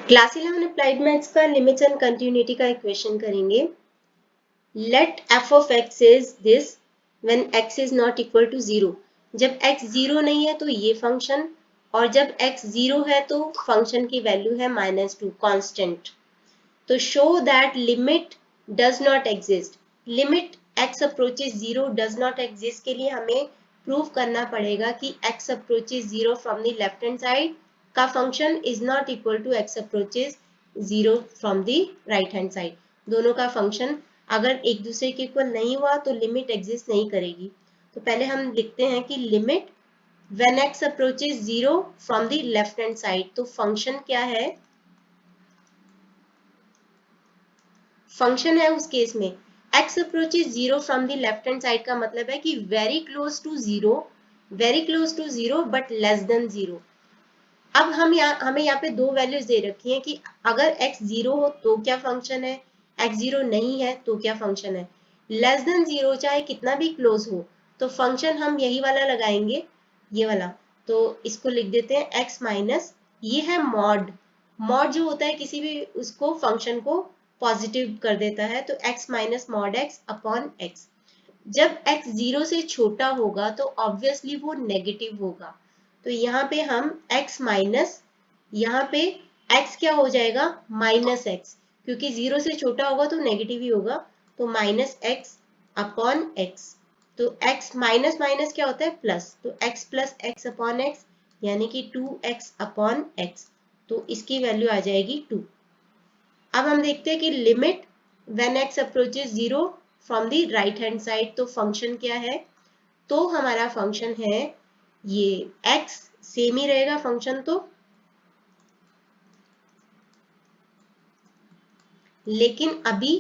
Class 11 applied maths का limits and continuity का equation करेंगे। Let f of x is this when x is not equal to 0। जब x 0 नहीं है तो ये फंक्शन, और जब एक्स 0 है तो फंक्शन की वैल्यू है -2 कांस्टेंट। तो show that limit does not exist. Limit x approaches 0 does not exist के लिए हमें प्रूव करना पड़ेगा कि x approaches 0 from the left hand side का function is not equal to x approaches 0 from the right hand side. दोनों का function अगर एक दूसरे के इक्वल नहीं हुआ तो लिमिट एग्जिस्ट नहीं करेगी। तो पहले हम लिखते हैं कि limit when X approaches 0 from the left hand side. तो फंक्शन क्या है, फंक्शन है उस केस में x approaches 0 from the left hand side का मतलब है कि very close to 0, very close to 0 but less than 0। अब हमें यहाँ पे दो वैल्यूज दे रखी हैं कि अगर x 0 हो तो क्या फंक्शन है, x 0 नहीं है तो क्या फंक्शन है। लेस देन 0 चाहे कितना भी क्लोज हो तो फंक्शन हम यही वाला लगाएंगे, ये वाला। तो इसको लिख देते हैं x माइनस, ये है मॉड। मॉड जो होता है किसी भी उसको फंक्शन को पॉजिटिव कर देता है, तो x minus mod x upon x। जब x 0 से छोटा होगा तो ऑब्वियसली वो नेगेटिव होगा। तो यहाँ पे हम x माइनस, यहाँ पे x क्या हो जाएगा -x, क्योंकि 0 से छोटा होगा तो नेगेटिव ही होगा। तो -x अपॉन x। तो x माइनस माइनस क्या होता है प्लस, तो x plus x upon x यानी कि 2x अपॉन x। तो इसकी वैल्यू आ जाएगी 2। अब हम देखते हैं कि limit when x approaches 0 from the right hand side. तो फंक्शन क्या है, तो हमारा फंक्शन है ये x, सेम ही रहेगा फंक्शन तो, लेकिन अभी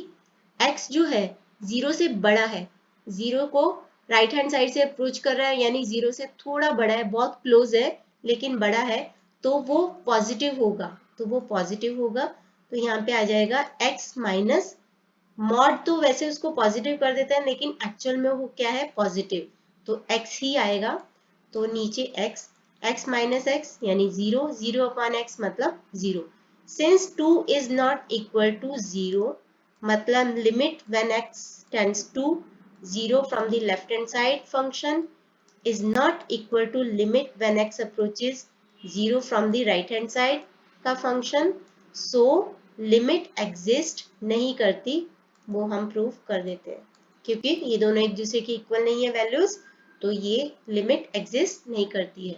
x जो है 0 से बड़ा है, 0 को राइट हैंड साइड से अप्रोच कर रहा है यानी 0 से थोड़ा बड़ा है, बहुत क्लोज है लेकिन बड़ा है, तो वो पॉजिटिव होगा। तो वो पॉजिटिव होगा, तो यहाँ पे आ जाएगा x माइनस मॉड। तो वैसे उसको पॉजिटिव कर देते हैं लेकिन एक्चुअल में वो क्या है पॉजिटिव, तो x ही आएगा। तो नीचे x, x माइनस एक्स यानी 0, 0 अपॉन x मतलब 0। Since 2 is not equal to 0 मतलब limit when x tends to 0 from the left hand side function is not equal to limit when x approaches 0 from the right hand side का function. So limit exist नहीं करती, वो हम prove कर देते हैं क्योंकि ये दोनों एक दूसरे के इक्वल नहीं है वैल्यूज, तो ये लिमिट एग्जिस्ट नहीं करती है।